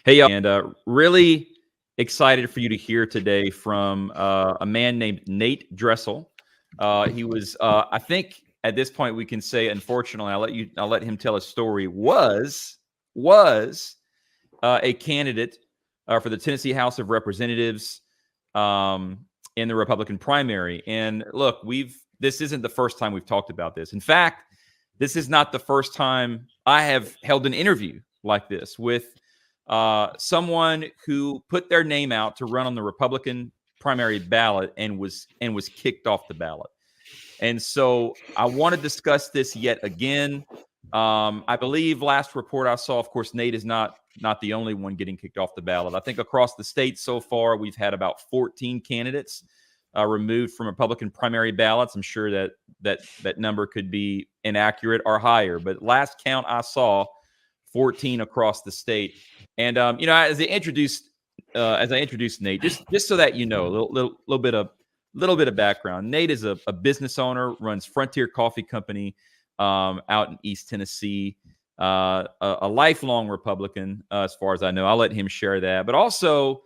Hey, y'all, and really excited for you to hear today from a man named Nate Dressel. He was, I think, at this point we can say, unfortunately, I'll let him tell his story. Was a candidate for the Tennessee House of Representatives in the Republican primary. And look, this isn't the first time we've talked about this. In fact, this is not the first time I have held an interview like this with someone who put their name out to run on the Republican primary ballot and was kicked off the ballot. And so I want to discuss this yet again. I believe last report I saw, of course, Nate is not the only one getting kicked off the ballot. I think across the state so far, we've had about 14 candidates removed from Republican primary ballots. I'm sure that number could be inaccurate or higher, but last count I saw, 14 across the state. And as I introduced Nate, just so that you know, a little bit of background. Nate is a business owner, runs Frontier Coffee Company out in East Tennessee. A lifelong Republican, as far as I know. I'll let him share that. But also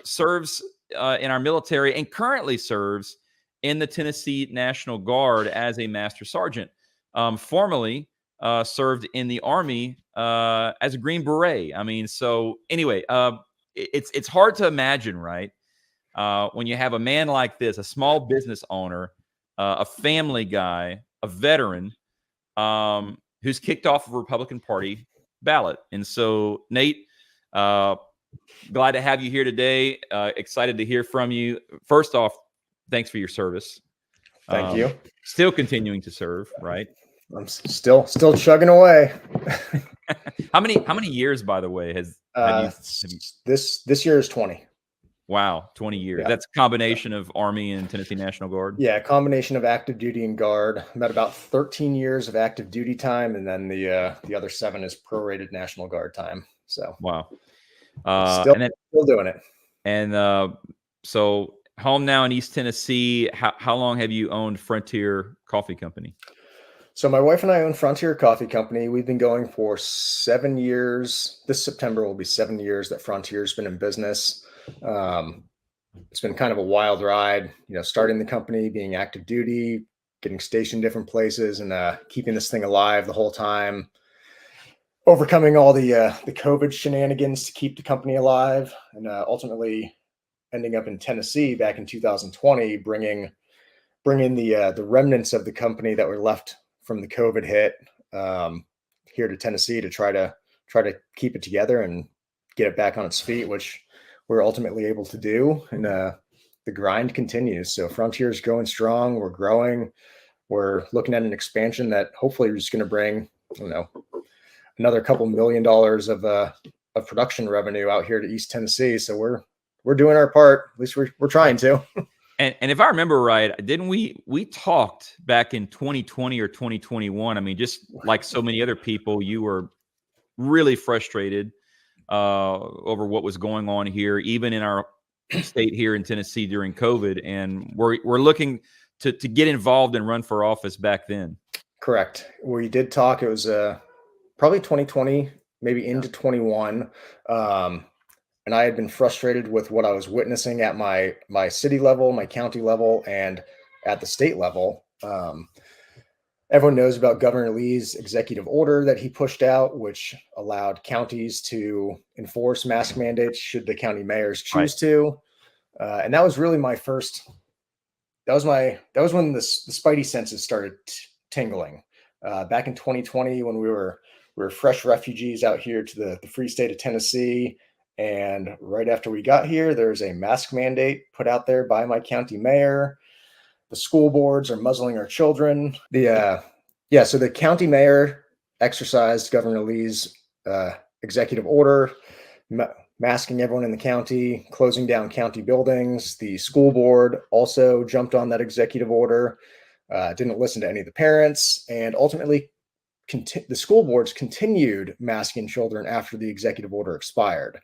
serves in our military and currently serves in the Tennessee National Guard as a Master Sergeant. Formerly served in the Army as a Green Beret. I mean, so anyway, it's hard to imagine, right? When you have a man like this, a small business owner, a family guy, a veteran, who's kicked off of a Republican Party ballot. And so, Nate, glad to have you here today. Excited to hear from you. First off, thanks for your service. Thank you. Still continuing to serve, right? I'm still chugging away. How many years, by the way, have you... This year is 20. Wow, 20 years. Yeah. That's a combination of Army and Tennessee National Guard? Yeah, a combination of active duty and Guard. I'm at about 13 years of active duty time, and then the other 7 is prorated National Guard time. So wow, still doing it. And so home now in East Tennessee. How long have you owned Frontier Coffee Company? So my wife and I own Frontier Coffee Company. We've been going for 7 years. This September will be 7 years that Frontier's been in business. It's been kind of a wild ride, starting the company, being active duty, getting stationed different places, and keeping this thing alive the whole time, overcoming all the COVID shenanigans to keep the company alive, and ultimately ending up in Tennessee back in 2020, bringing the remnants of the company that were left from the COVID hit here to Tennessee to try to keep it together and get it back on its feet, which we're ultimately able to do. And the grind continues. So Frontier is going strong. We're growing. We're looking at an expansion that hopefully is going to bring, another couple $1 million of production revenue out here to East Tennessee. So we're doing our part. At least we're trying to. And if I remember right, didn't we talked back in 2020 or 2021? I mean, just like so many other people, you were really frustrated over what was going on here, even in our state here in Tennessee during COVID. And we're looking to get involved and run for office back then. Correct. We did talk. It was probably 2020, maybe into 21. And I had been frustrated with what I was witnessing at my city level, my county level, and at the state level. Everyone knows about Governor Lee's executive order that he pushed out, which allowed counties to enforce mask mandates should the county mayors choose to. And that was really my first. That was when the spidey senses started tingling. Back in 2020, when we were fresh refugees out here to the free state of Tennessee. And right after we got here, there's a mask mandate put out there by my county mayor. The school boards are muzzling our children. So the county mayor exercised Governor Lee's executive order, masking everyone in the county, closing down county buildings. The school board also jumped on that executive order, didn't listen to any of the parents, and ultimately the school boards continued masking children after the executive order expired.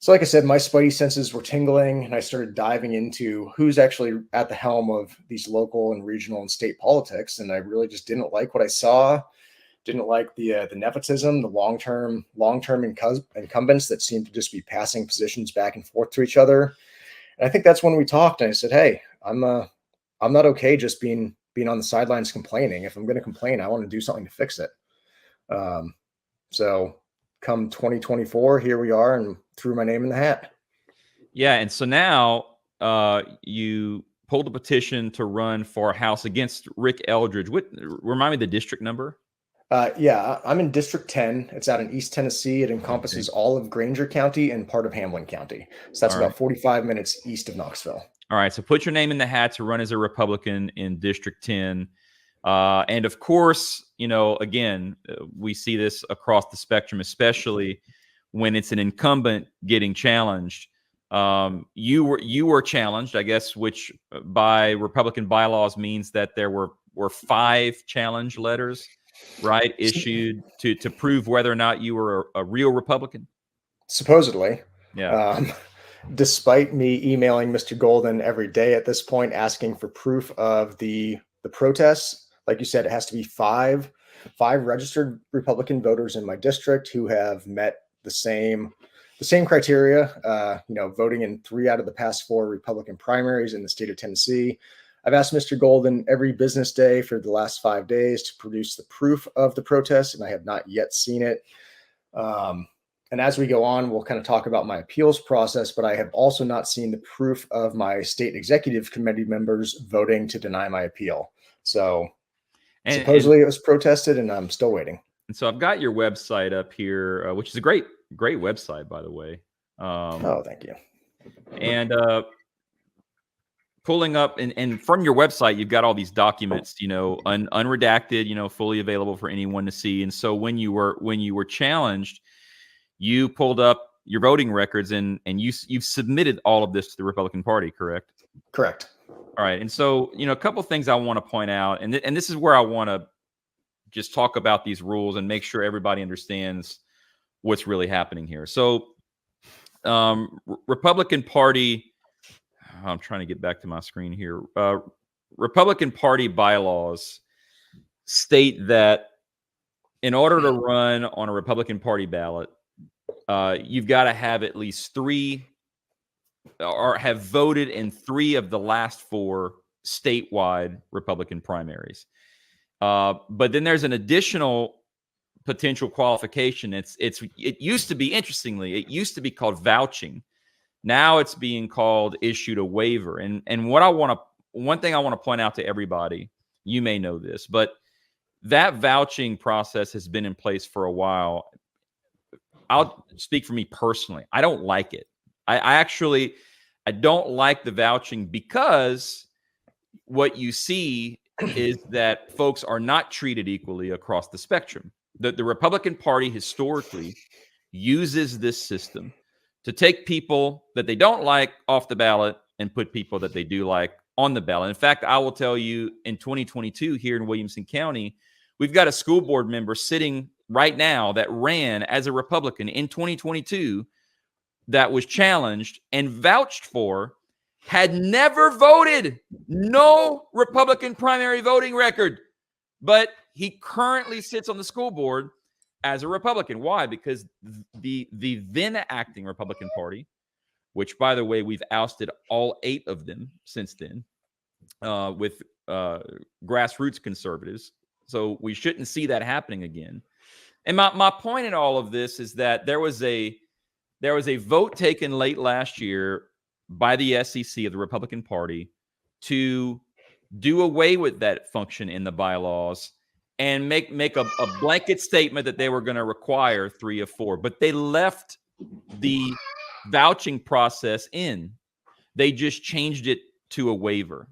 So like I said, my spidey senses were tingling, and I started diving into who's actually at the helm of these local and regional and state politics. And I really just didn't like what I saw. Didn't like the nepotism, the long-term incumbents that seem to just be passing positions back and forth to each other. And I think that's when we talked. And I said, "Hey, I'm not okay just being on the sidelines complaining. If I'm going to complain, I want to do something to fix it." So come 2024, here we are, and threw my name in the hat. Yeah, and so now you pulled a petition to run for House against Rick Eldridge. Remind me the district number? Yeah, I'm in District 10. It's out in East Tennessee. It encompasses all of Granger County and part of Hamlin County. So that's about 45 minutes east of Knoxville. All right, so put your name in the hat to run as a Republican in District 10. And of course, again, we see this across the spectrum, especially when it's an incumbent getting challenged. You were challenged, I guess, which by Republican bylaws means that there were 5 challenge letters, right, issued to prove whether or not you were a real Republican. Supposedly, yeah. Despite me emailing Mr. Golden every day at this point, asking for proof of the protests, like you said, it has to be five registered Republican voters in my district who have met the same criteria, voting in 3 out of the past 4 Republican primaries in the state of Tennessee. I've asked Mr. Golden every business day for the last 5 days to produce the proof of the protest, and I have not yet seen it. And as we go on, we'll kind of talk about my appeals process, but I have also not seen the proof of my state executive committee members voting to deny my appeal. So supposedly it was protested, and I'm still waiting. And so I've got your website up here, which is a great website, by the way. Oh, thank you. And pulling up and from your website, you've got all these documents, unredacted, fully available for anyone to see. And so when you were challenged, you pulled up your voting records and you've submitted all of this to the Republican Party, correct? Correct. All right. And so, a couple of things I want to point out, and this is where I want to just talk about these rules and make sure everybody understands what's really happening here. So, Republican Party, I'm trying to get back to my screen here. Republican Party bylaws state that in order to run on a Republican Party ballot, you've got to have at least 3 or have voted in 3 of the last 4 statewide Republican primaries. But then there's an additional potential qualification. It used to be, interestingly, it used to be called vouching. Now it's being called issued a waiver. And one thing I want to point out to everybody, you may know this, but that vouching process has been in place for a while. I'll speak for me personally. I don't like it. I don't like the vouching because what you see is that folks are not treated equally across the spectrum. The Republican Party historically uses this system to take people that they don't like off the ballot and put people that they do like on the ballot. In fact, I will tell you, in 2022 here in Williamson County, we've got a school board member sitting right now that ran as a Republican in 2022 that was challenged and vouched for, had never voted, no Republican primary voting record, but he currently sits on the school board as a Republican. Why? Because the then acting Republican Party, which, by the way, we've ousted all 8 of them since then, with grassroots conservatives. So we shouldn't see that happening again. And my point in all of this is that there was a vote taken late last year by the SEC of the Republican Party to do away with that function in the bylaws and make a blanket statement that they were going to require 3 of 4. But they left the vouching process in. They just changed it to a waiver.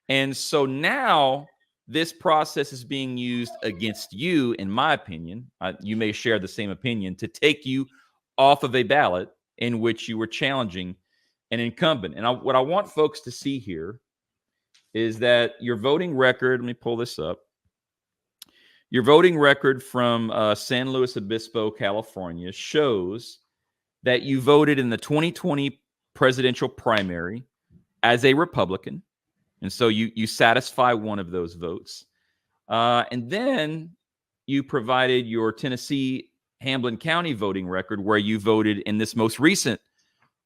And so now this process is being used against you, in my opinion. You may share the same opinion, to take you off of a ballot in which you were challenging an incumbent. And what I want folks to see here is that your voting record, let me pull this up. Your voting record from San Luis Obispo, California, shows that you voted in the 2020 presidential primary as a Republican. And so you satisfy one of those votes. And then you provided your Tennessee Hamlin County voting record, where you voted in this most recent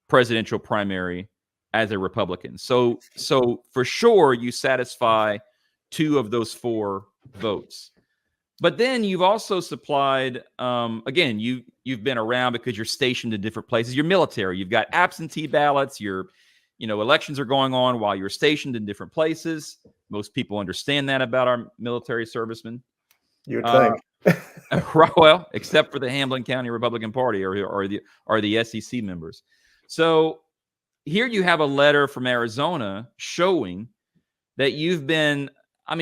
presidential primary as a Republican. So for sure, you satisfy 2 of those 4 votes. But then you've also supplied, again, you've been around because you're stationed in different places. You're military. You've got absentee ballots. Elections are going on while you're stationed in different places. Most people understand that about our military servicemen. You would think. Well, except for the Hamlin County Republican Party or the SEC members. So here you have a letter from Arizona showing that you've been,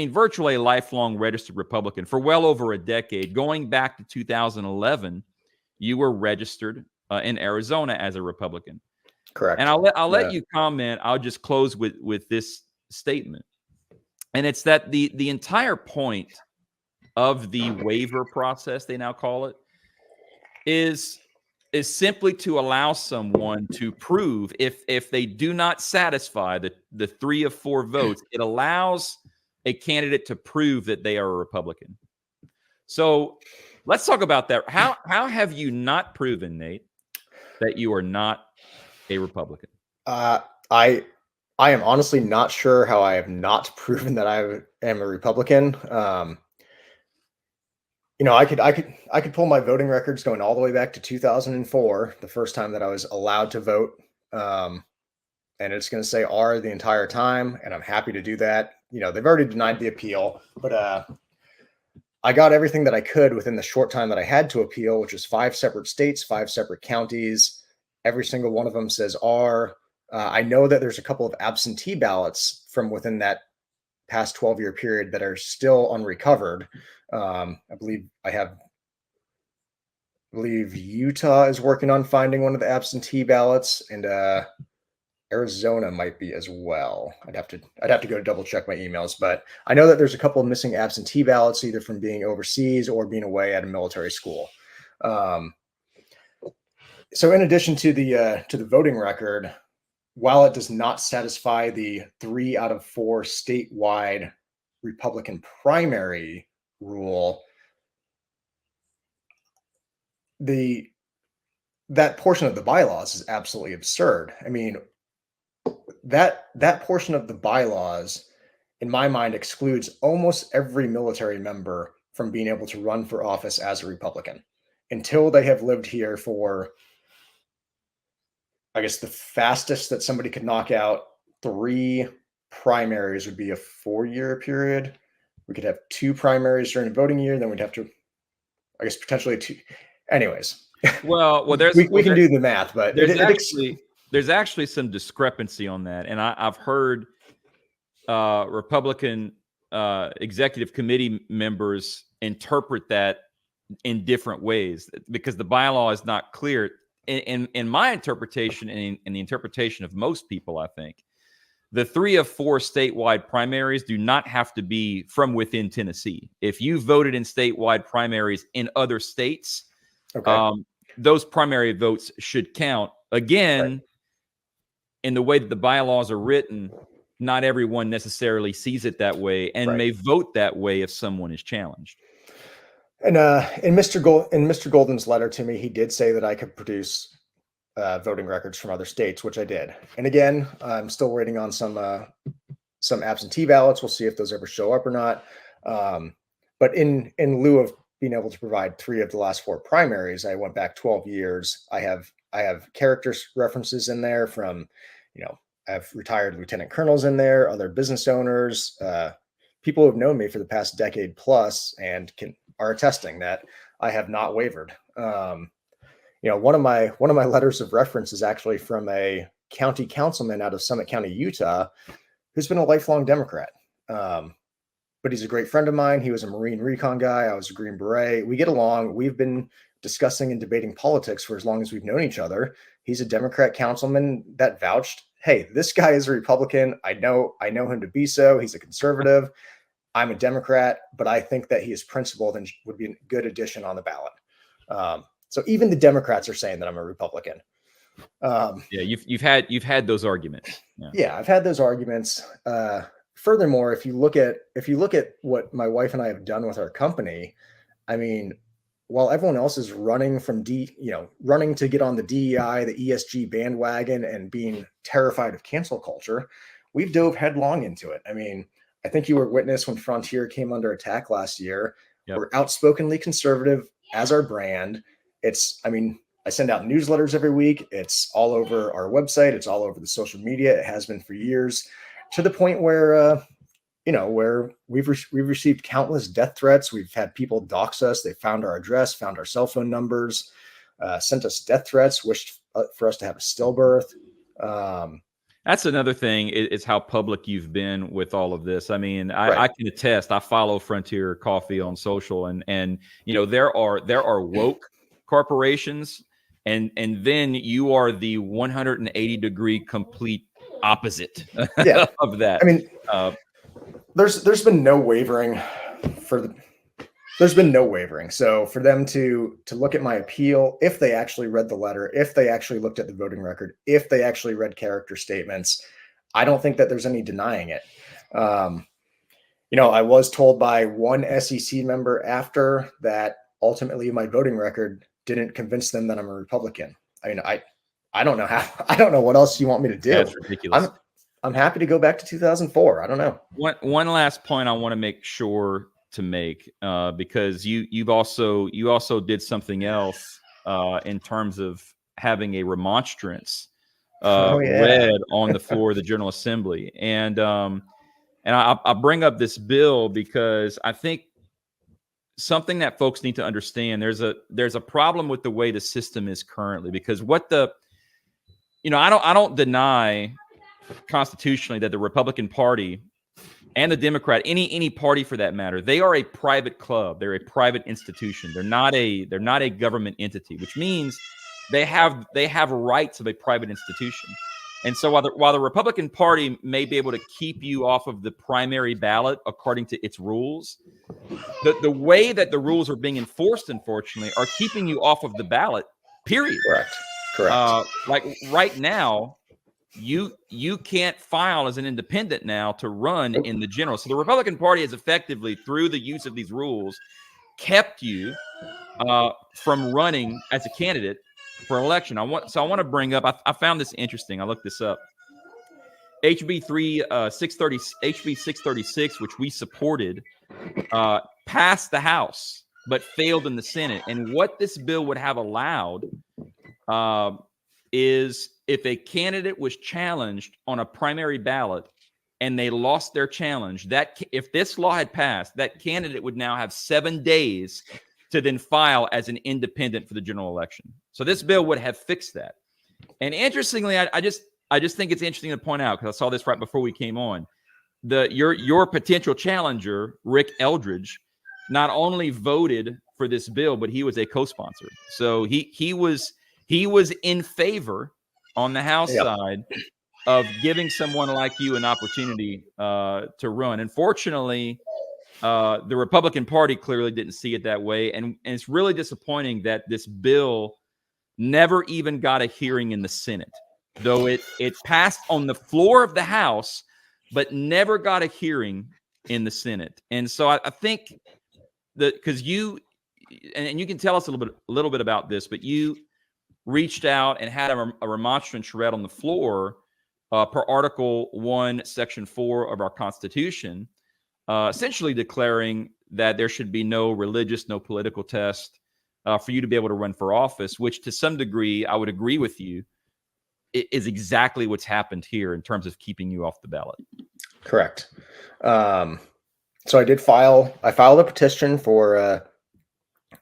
virtually a lifelong registered Republican for well over a decade. Going back to 2011, you were registered in Arizona as a Republican. Correct. And I'll let you comment. I'll just close with this statement. And it's that the entire point of the waiver process, they now call it, is simply to allow someone to prove if they do not satisfy the 3 of 4 votes, it allows a candidate to prove that they are a Republican. So let's talk about that. How have you not proven, Nate, that you are not a Republican? I am honestly not sure how I have not proven that I am a Republican. I could pull my voting records going all the way back to 2004, the first time that I was allowed to vote. And it's going to say R the entire time, and I'm happy to do that. They've already denied the appeal, but I got everything that I could within the short time that I had to appeal, which is 5 separate states, 5 separate counties. Every single one of them says R. I know that there's a couple of absentee ballots from within that past 12-year period that are still unrecovered. I believe Utah is working on finding one of the absentee ballots, and Arizona might be as well. I'd have to go to double check my emails, but I know that there's a couple of missing absentee ballots, either from being overseas or being away at a military school. So in addition to the voting record, while it does not satisfy the 3 out of 4 statewide Republican primary rule, that portion of the bylaws is absolutely absurd. That portion of the bylaws, in my mind, excludes almost every military member from being able to run for office as a Republican until they have lived here for, I guess, the fastest that somebody could knock out 3 primaries would be a 4-year period. We could have 2 primaries during a voting year, then we'd have to, I guess, potentially 2. Anyways, well, we can do the math, but there's actually some discrepancy on that, and I've heard Republican executive committee members interpret that in different ways because the bylaw is not clear. In my interpretation, and in the interpretation of most people, I think the 3 of 4 statewide primaries do not have to be from within Tennessee. If you voted in statewide primaries in other states, those primary votes should count. Again, right. In the way that the bylaws are written, not everyone necessarily sees it that way and may vote that way if someone is challenged. And in Mr. Golden's letter to me, he did say that I could produce voting records from other states, which I did. And again, I'm still waiting on some absentee ballots. We'll see if those ever show up or not. But in lieu of being able to provide 3 of the last 4 primaries, I went back 12 years. I have character references in there from, I have retired lieutenant colonels in there, other business owners, people who have known me for the past decade plus and are attesting that I have not wavered. One of my letters of reference is actually from a county councilman out of Summit County, Utah, who's been a lifelong Democrat. But he's a great friend of mine. He was a Marine recon guy. I was a Green Beret. We get along. We've been discussing and debating politics for as long as we've known each other. He's a Democrat councilman that vouched, hey, this guy is a Republican. I know him to be so. He's a conservative. I'm a Democrat, but I think that he is principled and would be a good addition on the ballot. So even the Democrats are saying that I'm a Republican. You've had those arguments. Yeah, I've had those arguments. Furthermore, if you look at what my wife and I have done with our company, I mean, while everyone else is running running to get on the DEI, the ESG bandwagon and being terrified of cancel culture, we've dove headlong into it. I mean, I think you were witness when Frontier came under attack last year. Yep. We're outspokenly conservative as our brand. I send out newsletters every week. It's all over our website. It's all over the social media. It has been for years, to the point where, where we've received countless death threats. We've had people dox us. They found our address, found our cell phone numbers, sent us death threats, wished for us to have a stillbirth. That's another thing, is how public you've been with all of this. I mean, Right. I can attest. I follow Frontier Coffee on social, and there are woke corporations, and then you are the 180-degree complete opposite of that. I mean, there's been no wavering there's been no wavering. So for them to look at my appeal, if they actually read the letter, if they actually looked at the voting record, if they actually read character statements, I don't think that there's any denying it. I was told by one SEC member after that ultimately my voting record didn't convince them that I'm a Republican. I mean, I don't know I don't know what else you want me to do. That's ridiculous. I'm happy to go back to 2004. I don't know. One last point I want to make sure to make, because you also did something else in terms of having a remonstrance read on the floor of the General Assembly, and I bring up this bill because I think something that folks need to understand. There's a problem with the way the system is currently, because I don't deny constitutionally that the Republican Party and the Democrat, any party for that matter, they are a private club. They're a private institution. They're not a government entity, which means they have rights of a private institution. And so while the Republican Party may be able to keep you off of the primary ballot according to its rules, the way that the rules are being enforced, unfortunately, are keeping you off of the ballot, period. Correct. Like right now, you can't file as an independent now to run in the general. So the Republican Party has effectively, through the use of these rules, kept you from running as a candidate for election. I want to bring up, I found this interesting. I looked this up. HB 636, which we supported, passed the House but failed in the Senate. And what this bill would have allowed is, if a candidate was challenged on a primary ballot and they lost their challenge, that if this law had passed, that candidate would now have 7 days to then file as an independent for the general election. So this bill would have fixed that. And interestingly, I just think it's interesting to point out, because I saw this right before we came on, your potential challenger, Rick Eldridge, not only voted for this bill, but he was a co-sponsor. So he was in favor on the House side of giving someone like you an opportunity to run. Unfortunately, the Republican Party clearly didn't see it that way. And it's really disappointing that this bill never even got a hearing in the Senate, though it passed on the floor of the House, but never got a hearing in the Senate. And so I think that, because you can tell us a little bit about this, but you reached out and had a remonstrance read on the floor per Article 1, Section 4 of our Constitution, essentially declaring that there should be no religious, no political test for you to be able to run for office, which to some degree, I would agree with you, is exactly what's happened here in terms of keeping you off the ballot. Correct. So I filed a petition for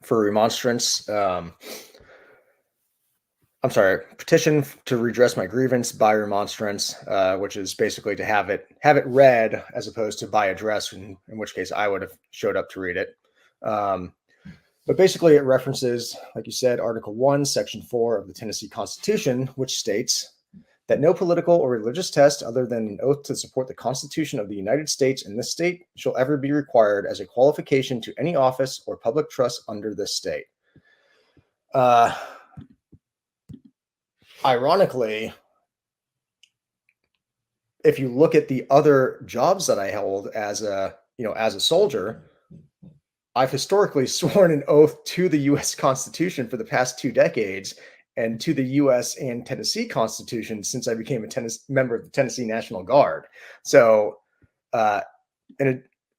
remonstrance. Petition to redress my grievance by remonstrance, which is basically to have it read as opposed to by address, in which case I would have showed up to read it. But basically it references, like you said, Article 1, Section 4 of the Tennessee Constitution, which states that no political or religious test other than an oath to support the Constitution of the United States in this state shall ever be required as a qualification to any office or public trust under this state. Ironically, if you look at the other jobs that I held as a soldier, I've historically sworn an oath to the U.S. Constitution for the past 2 decades and to the U.S. and Tennessee Constitution since I became a member of the Tennessee National Guard. So,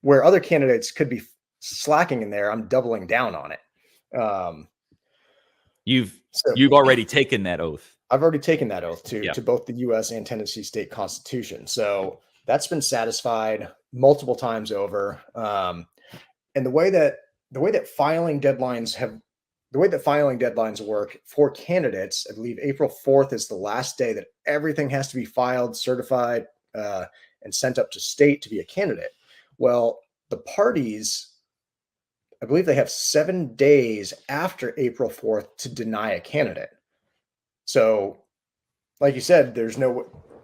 where other candidates could be slacking in there, I'm doubling down on it. You've already taken that oath. I've already taken that oath to both the U.S. and Tennessee state constitution. So that's been satisfied multiple times over. And the way that filing deadlines work for candidates, I believe April 4th is the last day that everything has to be filed, certified, and sent up to state to be a candidate. Well, the parties, I believe they have 7 days after April 4th to deny a candidate. So, like you said,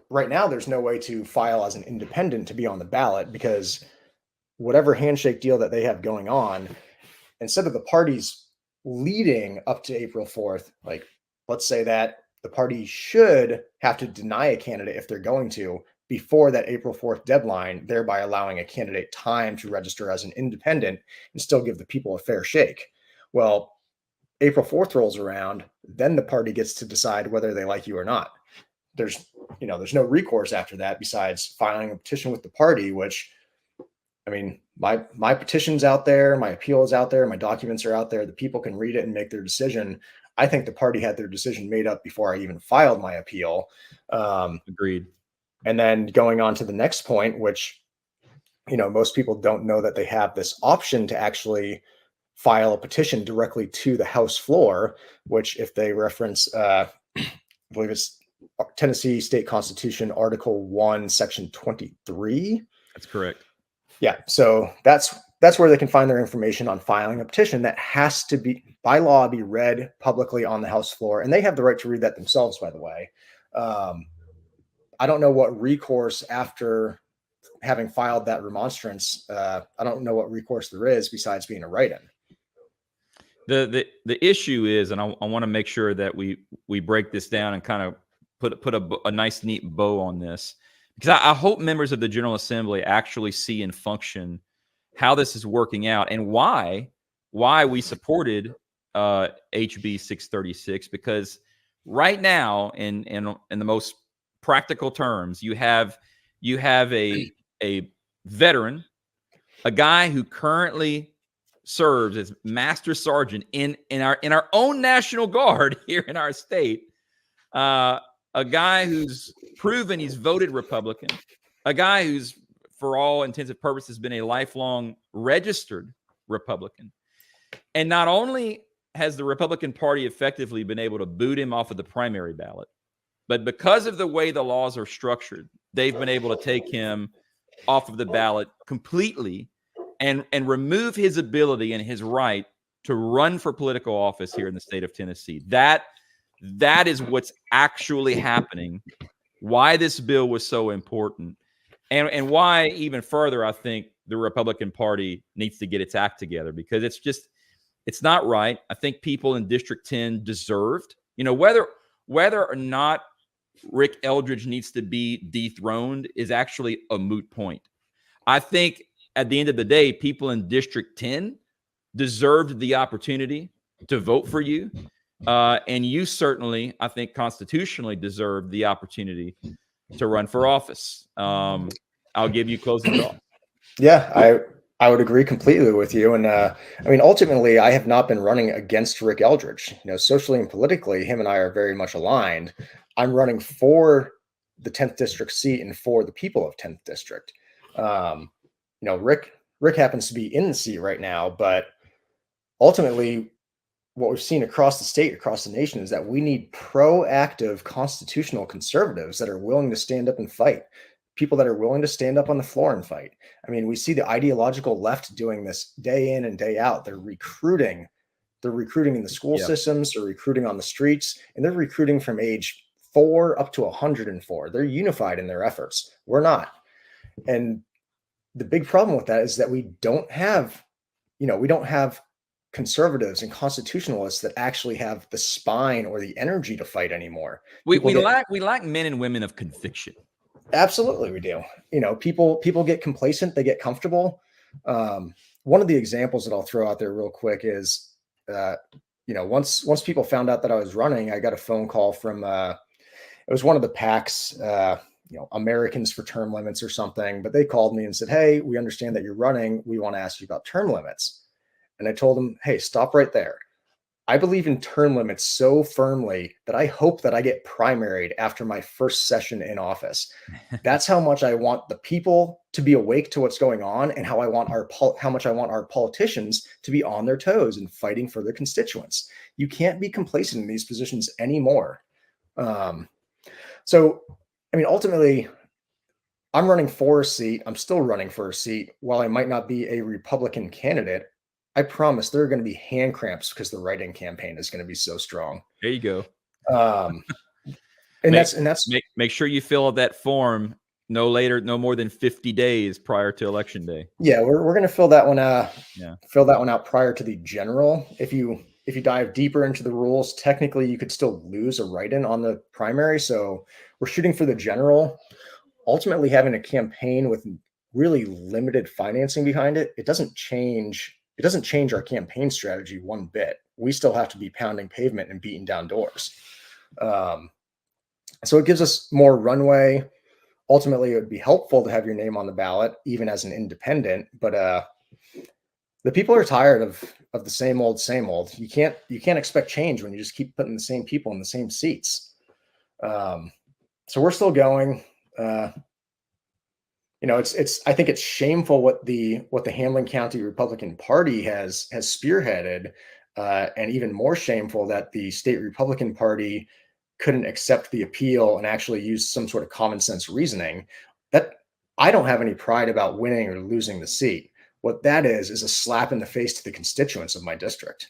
right now there's no way to file as an independent to be on the ballot, because whatever handshake deal that they have going on, instead of the parties leading up to April 4th, like let's say that the party should have to deny a candidate if they're going to before that April 4th deadline, thereby allowing a candidate time to register as an independent and still give the people a fair shake. Well, April 4th rolls around, then the party gets to decide whether they like you or not. There's no recourse after that besides filing a petition with the party, which, I mean, my petition's out there, my appeal is out there, my documents are out there. The people can read it and make their decision. I think the party had their decision made up before I even filed my appeal. Agreed. And then going on to the next point, which, most people don't know that they have this option to actually file a petition directly to the House floor, which if they reference, I believe it's Tennessee State Constitution, Article 1, Section 23. That's correct. Yeah. So that's where they can find their information on filing a petition that has to be, by law, be read publicly on the House floor. And they have the right to read that themselves, by the way. I don't know what recourse after having filed that remonstrance. I don't know what recourse there is besides being a write-in. The issue is, and I want to make sure that we break this down and kind of put a nice neat bow on this, because I hope members of the General Assembly actually see and function how this is working out and why we supported HB 636. Because right now, in the most practical terms, you have a veteran, a guy who currently serves as Master Sergeant in our own National Guard here in our state, a guy who's proven he's voted Republican, a guy who's, for all intents and purposes, been a lifelong registered Republican. And not only has the Republican Party effectively been able to boot him off of the primary ballot, but because of the way the laws are structured, they've been able to take him off of the ballot completely and remove his ability and his right to run for political office here in the state of Tennessee. That is what's actually happening, why this bill was so important, and why, even further, I think the Republican Party needs to get its act together, because it's not right. I think people in District 10 deserved, whether or not Rick Eldridge needs to be dethroned is actually a moot point. I think at the end of the day, people in District 10 deserved the opportunity to vote for you. And you certainly, I think, constitutionally deserve the opportunity to run for office. I'll give you closing thoughts. Yeah, I would agree completely with you. And ultimately, I have not been running against Rick Eldridge. Socially and politically, him and I are very much aligned. I'm running for the 10th district seat and for the people of 10th district. Rick happens to be in the seat right now, but ultimately, what we've seen across the state, across the nation, is that we need proactive constitutional conservatives that are willing to stand up and fight. People that are willing to stand up on the floor and fight. We see the ideological left doing this day in and day out. They're recruiting in the school systems, they're recruiting on the streets, and they're recruiting from age 4 up to 104. They're unified in their efforts. We're not. And the big problem with that is that we don't have conservatives and constitutionalists that actually have the spine or the energy to fight anymore. We lack men and women of conviction. Absolutely, we do. People get complacent, they get comfortable. one of the examples that I'll throw out there real quick is, once people found out that I was running, I got a phone call from it was one of the PACs, Americans for Term Limits or something, but they called me and said, "Hey, we understand that you're running. We want to ask you about term limits." And I told them, "Hey, stop right there. I believe in term limits so firmly that I hope that I get primaried after my first session in office. That's how much I want the people to be awake to what's going on, and how much I want our politicians to be on their toes and fighting for their constituents. You can't be complacent in these positions anymore." So, ultimately, I'm running for a seat. I'm still running for a seat. While I might not be a Republican candidate, I promise there are going to be hand cramps because the write-in campaign is going to be so strong. There you go. Um, make sure you fill out that form no more than 50 days prior to election day. Yeah, we're going to fill that one out. Fill that one out prior to the general. If you dive deeper into the rules, technically you could still lose a write-in on the primary. So we're shooting for the general. Ultimately, having a campaign with really limited financing behind it, it doesn't change our campaign strategy one bit. We still have to be pounding pavement and beating down doors. So it gives us more runway. Ultimately, it would be helpful to have your name on the ballot, even as an independent. But the people are tired of the same old. You can't expect change when you just keep putting the same people in the same seats. So we're still going. I think it's shameful what the Hamlin County Republican Party has spearheaded, and even more shameful that the state Republican Party couldn't accept the appeal and actually use some sort of common sense reasoning. That I don't have any pride about winning or losing the seat. What that is a slap in the face to the constituents of my district.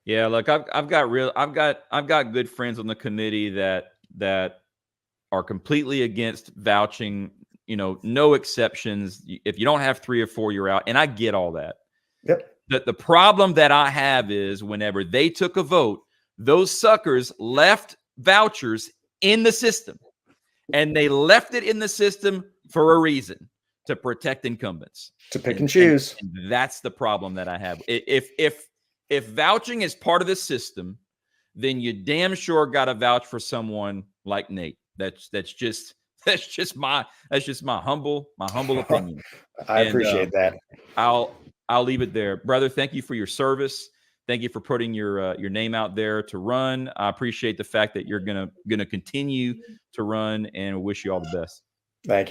Yeah, look, I've got good friends on the committee that are completely against vouching. No exceptions. If you don't have 3 or 4, you're out. And I get all that. Yep. The problem that I have is whenever they took a vote, those suckers left vouchers in the system, and they left it in the system for a reason, to protect incumbents, to pick and choose. And that's the problem that I have. If vouching is part of the system, then you damn sure got to vouch for someone like Nate. That's just my humble opinion. I appreciate that. I'll leave it there, brother. Thank you for your service. Thank you for putting your name out there to run. I appreciate the fact that you're gonna continue to run, and wish you all the best. Thank you.